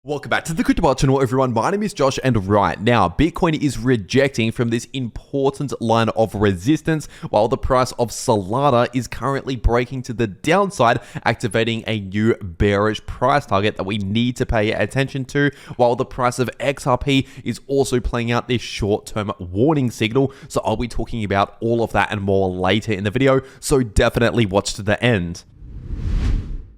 Welcome back to the cryptowrld channel, everyone. My name is Josh, and right now, Bitcoin is rejecting from this important line of resistance, while the price of Solana is currently breaking to the downside, activating a new bearish price target that we need to pay attention to, while the price of XRP is also playing out this short-term warning signal. So I'll be talking about all of that and more later in the video, so definitely watch to the end.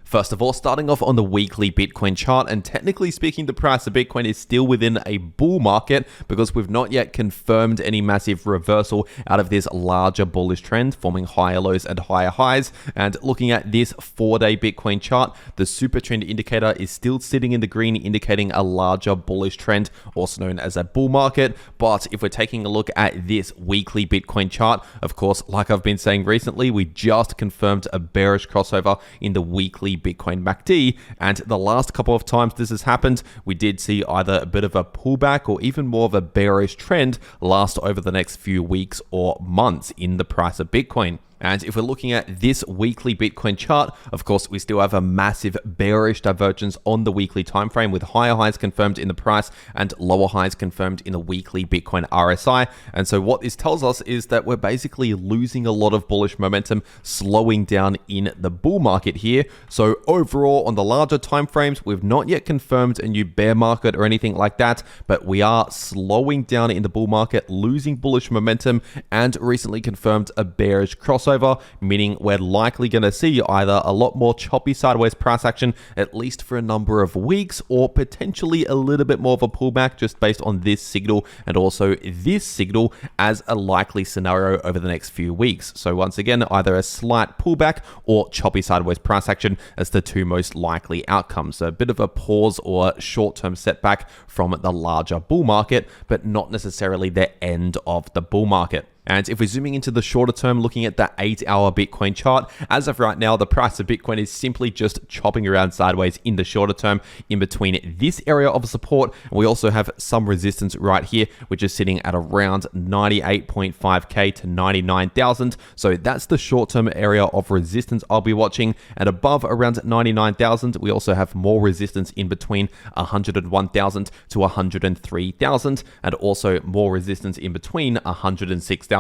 First of all, starting off on the weekly Bitcoin chart, and technically speaking, the price of Bitcoin is still within a bull market because we've not yet confirmed any massive reversal out of this larger bullish trend, forming higher lows and higher highs. And looking at this 4-day Bitcoin chart, the super trend indicator is still sitting in the green, indicating a larger bullish trend, also known as a bull market. But if we're taking a look at this weekly Bitcoin chart, of course, like I've been saying recently, we just confirmed a bearish crossover in the weekly Bitcoin MACD, and the last couple of times this has happened, we did see either a bit of a pullback or even more of a bearish trend last over the next few weeks or months in the price of Bitcoin. And if we're looking at this weekly Bitcoin chart, of course, we still have a massive bearish divergence on the weekly time frame, with higher highs confirmed in the price and lower highs confirmed in the weekly Bitcoin RSI. And so what this tells us is that we're basically losing a lot of bullish momentum, slowing down in the bull market here. So overall, on the larger time frames, we've not yet confirmed a new bear market or anything like that, but we are slowing down in the bull market, losing bullish momentum, and recently confirmed a bearish crossover, meaning we're likely going to see either a lot more choppy sideways price action, at least for a number of weeks, or potentially a little bit more of a pullback just based on this signal and also this signal as a likely scenario over the next few weeks. So once again, either a slight pullback or choppy sideways price action as the two most likely outcomes. So a bit of a pause or short-term setback from the larger bull market, but not necessarily the end of the bull market. And if we're zooming into the shorter term, looking at the 8-hour Bitcoin chart, as of right now, the price of Bitcoin is simply just chopping around sideways in the shorter term in between this area of support. And we also have some resistance right here, which is sitting at around 98.5K to 99,000. So that's the short-term area of resistance I'll be watching. And above around 99,000, we also have more resistance in between 101,000 to 103,000, and also more resistance in between 106,000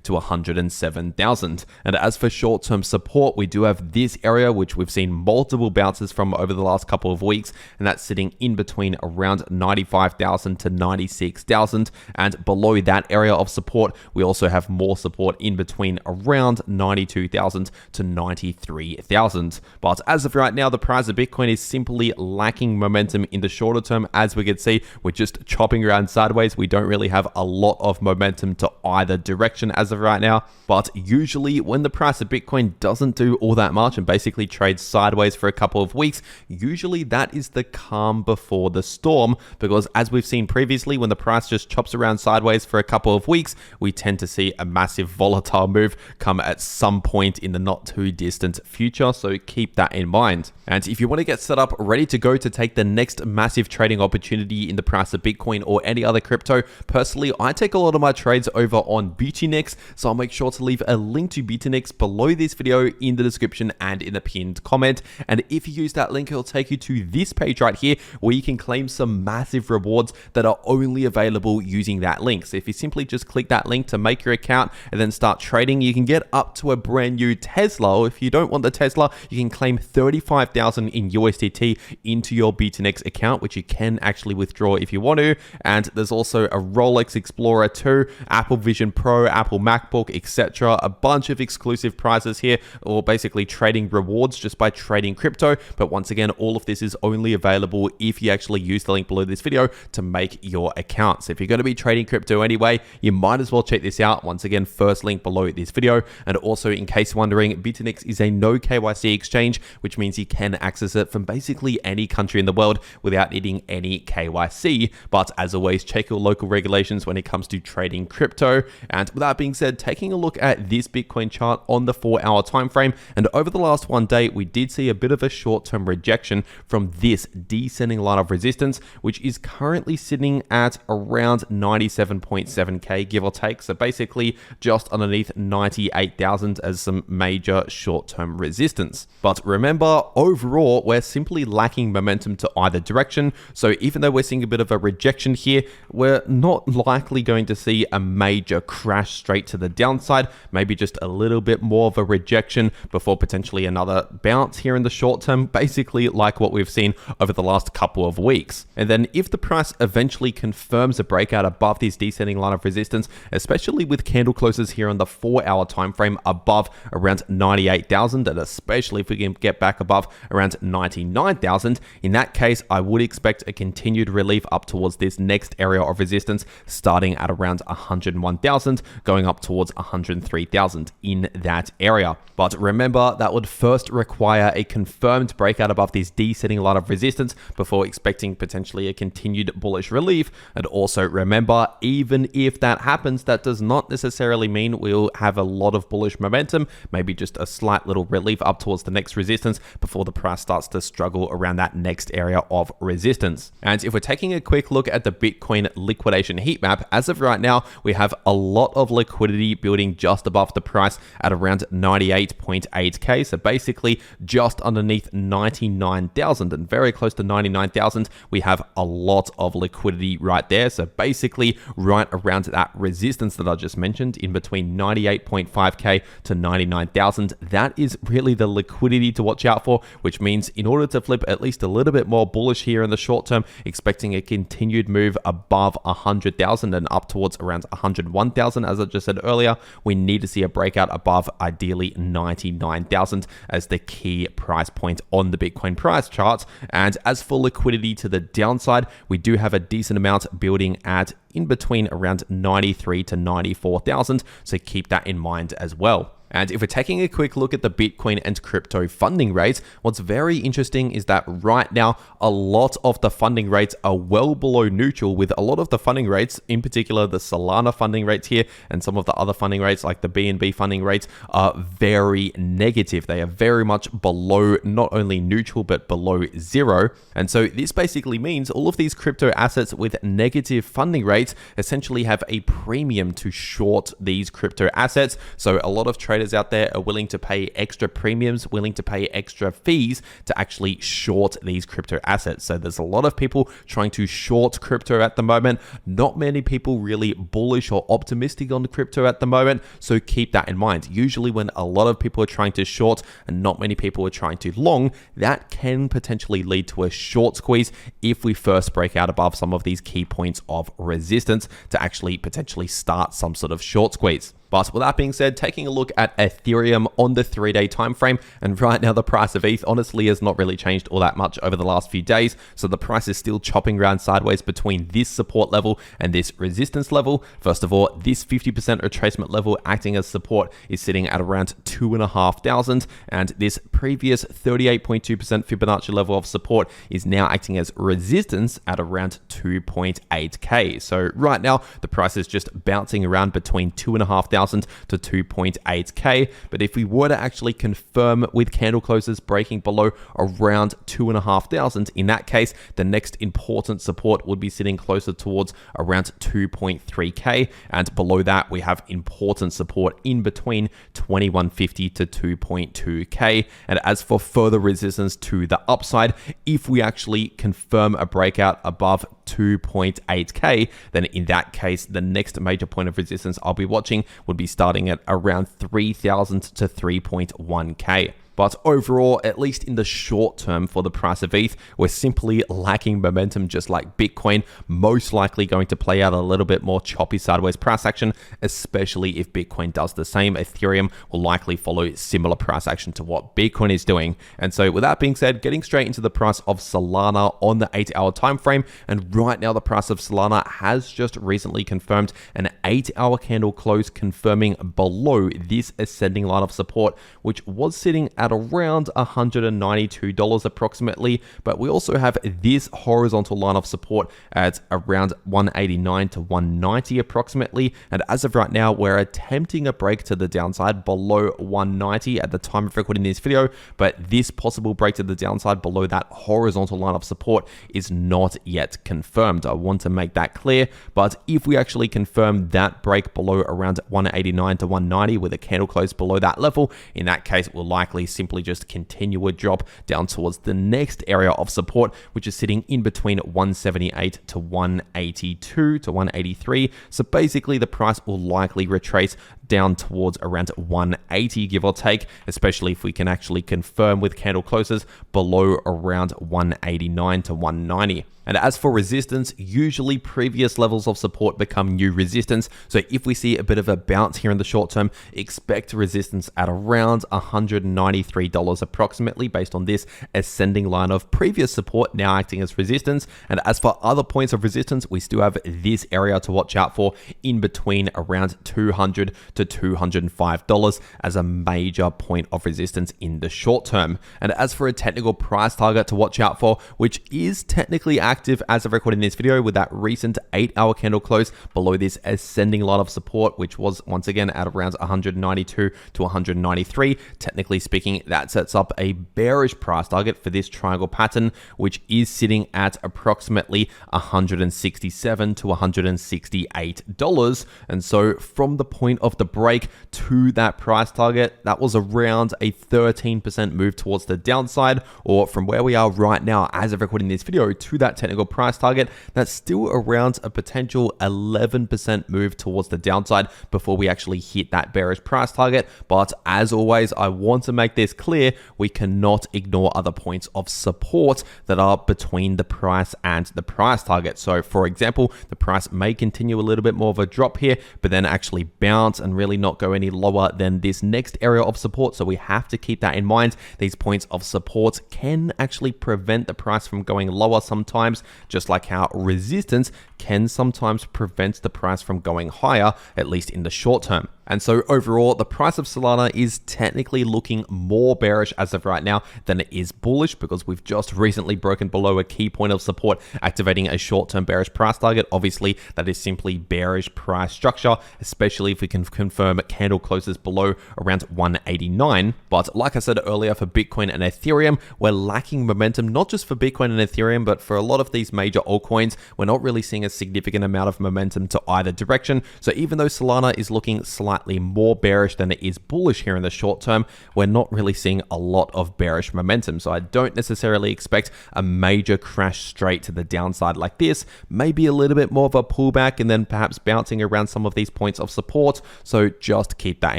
to 107,000. And as for short-term support, we do have this area, which we've seen multiple bounces from over the last couple of weeks, and that's sitting in between around 95,000 to 96,000. And below that area of support, we also have more support in between around 92,000 to 93,000. But as of right now, the price of Bitcoin is simply lacking momentum in the shorter term. As we can see, we're just chopping around sideways. We don't really have a lot of momentum to either direction as of right now. But usually when the price of Bitcoin doesn't do all that much and basically trades sideways for a couple of weeks, usually that is the calm before the storm, because as we've seen previously, when the price just chops around sideways for a couple of weeks, we tend to see a massive volatile move come at some point in the not too distant future. So keep that in mind. And if you want to get set up ready to go to take the next massive trading opportunity in the price of Bitcoin or any other crypto, personally, I take a lot of my trades over on BTNX, so I'll make sure to leave a link to BTNX below this video in the description and in the pinned comment. And if you use that link, it'll take you to this page right here where you can claim some massive rewards that are only available using that link. So if you simply just click that link to make your account and then start trading, you can get up to a brand new Tesla. Or if you don't want the Tesla, you can claim 35,000 in USDT into your BTNX account, which you can actually withdraw if you want to. And there's also a Rolex Explorer 2, Apple Vision Pro, Apple MacBook, etc. A bunch of exclusive prizes here, or basically trading rewards just by trading crypto. But once again, all of this is only available if you actually use the link below this video to make your account. So if you're going to be trading crypto anyway, you might as well check this out. Once again, first link below this video. And also, in case you're wondering, BTNX is a no KYC exchange, which means you can access it from basically any country in the world without needing any KYC. But as always, check your local regulations when it comes to trading crypto. And And with that being said, taking a look at this Bitcoin chart on the 4-hour time frame, and over the last one day, we did see a bit of a short-term rejection from this descending line of resistance, which is currently sitting at around 97.7k, give or take. So basically just underneath 98,000 as some major short-term resistance. But remember, overall, we're simply lacking momentum to either direction. So even though we're seeing a bit of a rejection here, we're not likely going to see a major crash straight to the downside, maybe just a little bit more of a rejection before potentially another bounce here in the short term, basically like what we've seen over the last couple of weeks. And then if the price eventually confirms a breakout above this descending line of resistance, especially with candle closes here on the 4-hour time frame above around 98,000, and especially if we can get back above around 99,000, in that case, I would expect a continued relief up towards this next area of resistance, starting at around 101,000, going up towards 103,000 in that area. But remember, that would first require a confirmed breakout above this descending line of resistance before expecting potentially a continued bullish relief. And also remember, even if that happens, that does not necessarily mean we'll have a lot of bullish momentum, maybe just a slight little relief up towards the next resistance before the price starts to struggle around that next area of resistance. And if we're taking a quick look at the Bitcoin liquidation heat map, as of right now, we have a lot of liquidity building just above the price at around 98.8k. So basically just underneath 99,000 and very close to 99,000, we have a lot of liquidity right there. So basically right around that resistance that I just mentioned, in between 98.5k to 99,000, that is really the liquidity to watch out for, which means in order to flip at least a little bit more bullish here in the short term, expecting a continued move above 100,000 and up towards around 101,000, as I just said earlier, we need to see a breakout above ideally 99,000 as the key price point on the Bitcoin price charts. And as for liquidity to the downside, we do have a decent amount building at in between around 93 to 94,000. So keep that in mind as well. And if we're taking a quick look at the Bitcoin and crypto funding rates, what's very interesting is that right now, a lot of the funding rates are well below neutral, with a lot of the funding rates, in particular the Solana funding rates here, and some of the other funding rates like the BNB funding rates are very negative. They are very much below not only neutral, but below zero. And so this basically means all of these crypto assets with negative funding rates essentially have a premium to short these crypto assets. So a lot of traders out there are willing to pay extra premiums, willing to pay extra fees to actually short these crypto assets. So there's a lot of people trying to short crypto at the moment. Not many people really bullish or optimistic on crypto at the moment. So keep that in mind. Usually when a lot of people are trying to short and not many people are trying to long, that can potentially lead to a short squeeze if we first break out above some of these key points of resistance to actually potentially start some sort of short squeeze. But with that being said, taking a look at Ethereum on the 3-day time frame, and right now the price of ETH honestly has not really changed all that much over the last few days. So the price is still chopping around sideways between this support level and this resistance level. First of all, this 50% retracement level acting as support is sitting at around 2,500, and this previous 38.2% Fibonacci level of support is now acting as resistance at around 2.8k. So right now the price is just bouncing around between 2,500 to 2.8k. But if we were to actually confirm with candle closes breaking below around 2,500, in that case, the next important support would be sitting closer towards around 2.3k. And below that, we have important support in between 2,150 to 2.2k. And as for further resistance to the upside, if we actually confirm a breakout above 2.8k, then in that case, the next major point of resistance I'll be watching would be starting at around 3,000 to 3.1k. But overall, at least in the short term for the price of ETH, we're simply lacking momentum just like Bitcoin, most likely going to play out a little bit more choppy sideways price action, especially if Bitcoin does the same. Ethereum will likely follow similar price action to what Bitcoin is doing. And so with that being said, getting straight into the price of Solana on the 8-hour time frame, and right now the price of Solana has just recently confirmed an 8-hour candle close, confirming below this ascending line of support, which was sitting at at around $192 approximately, but we also have this horizontal line of support at around 189 to 190 approximately, and as of right now we're attempting a break to the downside below 190 at the time of recording this video, but this possible break to the downside below that horizontal line of support is not yet confirmed. I want to make that clear, but if we actually confirm that break below around 189 to 190 with a candle close below that level, in that case we'll likely simply just continue a drop down towards the next area of support, which is sitting in between 178 to 182 to 183. So basically the price will likely retrace down towards around 180, give or take, especially if we can actually confirm with candle closes below around 189 to 190. And as for resistance, usually previous levels of support become new resistance. So if we see a bit of a bounce here in the short term, expect resistance at around $193 approximately based on this ascending line of previous support now acting as resistance. And as for other points of resistance, we still have this area to watch out for in between around $200 to $205 as a major point of resistance in the short term. And as for a technical price target to watch out for, which is technically active as of recording this video with that recent 8-hour candle close below this ascending line of support, which was once again at around 192 to 193. Technically speaking, that sets up a bearish price target for this triangle pattern, which is sitting at approximately $167 to $168. And so from the point of the break to that price target, that was around a 13% move towards the downside, or from where we are right now as of recording this video to that technical price target, that's still around a potential 11% move towards the downside before we actually hit that bearish price target. But as always, I want to make this clear, we cannot ignore other points of support that are between the price and the price target. So for example, the price may continue a little bit more of a drop here, but then actually bounce and really not go any lower than this next area of support. So we have to keep that in mind. These points of support can actually prevent the price from going lower sometimes, just like how resistance can sometimes prevent the price from going higher, at least in the short term. And so overall, the price of Solana is technically looking more bearish as of right now than it is bullish, because we've just recently broken below a key point of support, activating a short-term bearish price target. Obviously, that is simply bearish price structure, especially if we can confirm candle closes below around 189. But like I said earlier, for Bitcoin and Ethereum, we're lacking momentum, not just for Bitcoin and Ethereum, but for a lot of these major altcoins. We're not really seeing a significant amount of momentum to either direction. So even though Solana is looking slightly more bearish than it is bullish here in the short term, we're not really seeing a lot of bearish momentum. So I don't necessarily expect a major crash straight to the downside like this. Maybe a little bit more of a pullback and then perhaps bouncing around some of these points of support. So just keep that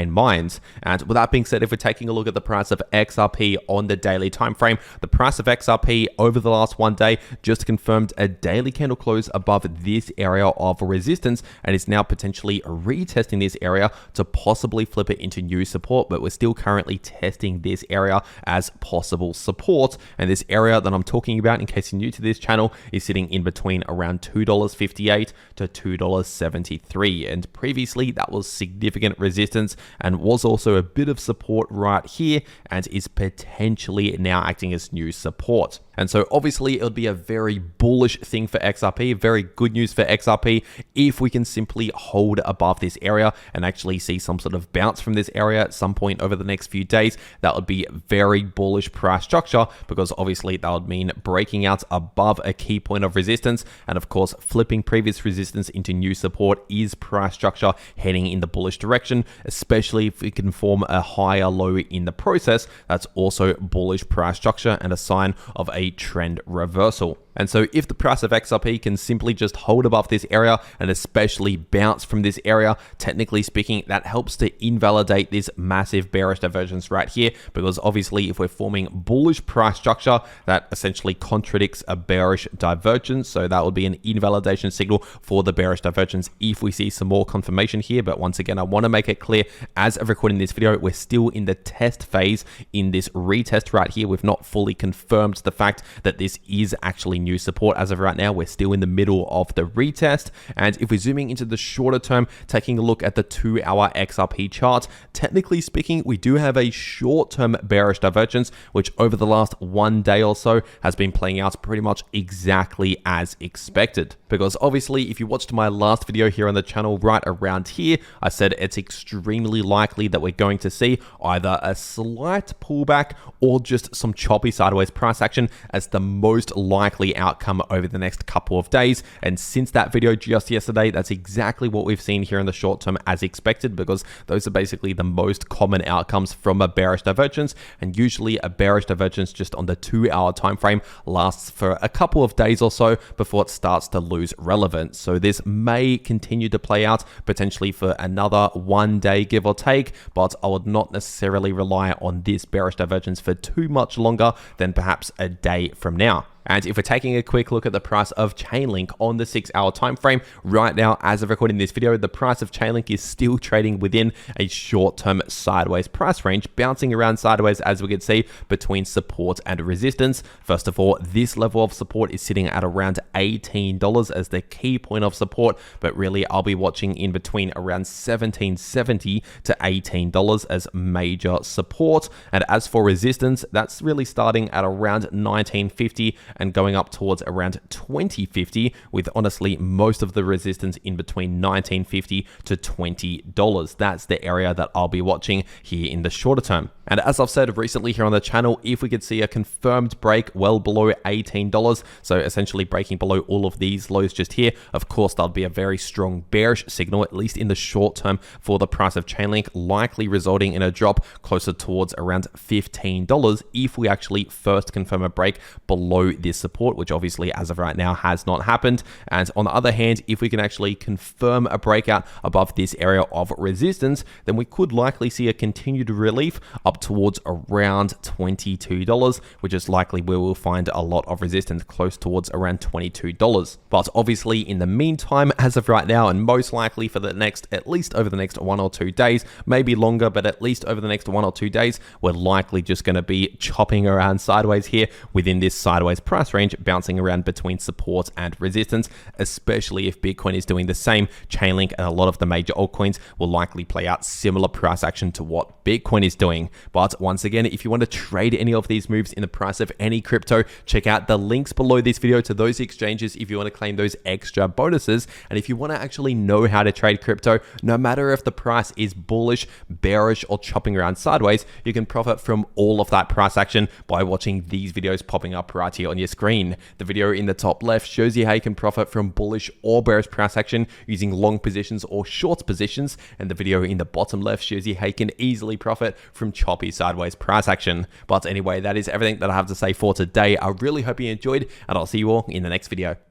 in mind. And with that being said, if we're taking a look at the price of XRP on the daily time frame, the price of XRP over the last one day just confirmed a daily candle close above this area of resistance and is now potentially retesting this area to possibly flip it into new support, but we're still currently testing this area as possible support. And this area that I'm talking about, in case you're new to this channel, is sitting in between around $2.58 to $2.73. And previously that was significant resistance and was also a bit of support right here, and is potentially now acting as new support. And so obviously it would be a very bullish thing for XRP, very good news for XRP, if we can simply hold above this area and actually see some sort of bounce from this area at some point over the next few days. That would be very bullish price structure, because obviously that would mean breaking out above a key point of resistance. And of course, flipping previous resistance into new support is price structure heading in the bullish direction, especially if we can form a higher low in the process. That's also bullish price structure and a sign of a trend reversal. And so if the price of XRP can simply just hold above this area and especially bounce from this area, technically speaking, that helps to invalidate this massive bearish divergence right here, because obviously if we're forming bullish price structure, that essentially contradicts a bearish divergence. So that would be an invalidation signal for the bearish divergence if we see some more confirmation here. But once again, I want to make it clear, as of recording this video, we're still in the test phase in this retest right here. We've not fully confirmed the fact that this is actually new support as of right now. We're still in the middle of the retest. And if we're zooming into the shorter term, taking a look at the 2-hour XRP chart, technically speaking, we do have a short-term bearish divergence, which over the last 1 day or so has been playing out pretty much exactly as expected. Because obviously, if you watched my last video here on the channel right around here, I said it's extremely likely that we're going to see either a slight pullback or just some choppy sideways price action as the most likely outcome over the next couple of days. And since that video just yesterday, that's exactly what we've seen here in the short term as expected, because those are basically the most common outcomes from a bearish divergence. And usually a bearish divergence just on the 2-hour time frame lasts for a couple of days or so before it starts to lose relevance. So this may continue to play out potentially for another 1 day, give or take, but I would not necessarily rely on this bearish divergence for too much longer than perhaps a day from now. And if we're taking a quick look at the price of Chainlink on the 6-hour time frame, right now, as of recording this video, the price of Chainlink is still trading within a short-term sideways price range, bouncing around sideways as we can see between support and resistance. First of all, this level of support is sitting at around $18 as the key point of support, but really I'll be watching in between around $17.70 to $18 as major support. And as for resistance, that's really starting at around $19.50 and going up towards around $20.50, with honestly most of the resistance in between $19.50 to $20. That's the area that I'll be watching here in the shorter term. And as I've said recently here on the channel, if we could see a confirmed break well below $18, so essentially breaking below all of these lows just here, of course, that'll be a very strong bearish signal, at least in the short term, for the price of Chainlink, likely resulting in a drop closer towards around $15 if we actually first confirm a break below this support, which obviously as of right now has not happened. And on the other hand, if we can actually confirm a breakout above this area of resistance, then we could likely see a continued relief up towards around $22, which is likely where we'll find a lot of resistance close towards around $22. But obviously in the meantime, as of right now, and most likely for the next, at least over the next 1 or 2 days, maybe longer, but at least over the next 1 or 2 days, we're likely just going to be chopping around sideways here within this sideways price range, bouncing around between support and resistance, especially if Bitcoin is doing the same. Chainlink and a lot of the major altcoins will likely play out similar price action to what Bitcoin is doing. But once again, if you want to trade any of these moves in the price of any crypto, check out the links below this video to those exchanges if you want to claim those extra bonuses. And if you want to actually know how to trade crypto, no matter if the price is bullish, bearish, or chopping around sideways, you can profit from all of that price action by watching these videos popping up right here on your screen. The video in the top left shows you how you can profit from bullish or bearish price action using long positions or short positions, and the video in the bottom left shows you how you can easily profit from choppy sideways price action. But anyway, that is everything that I have to say for today. I really hope you enjoyed, and I'll see you all in the next video.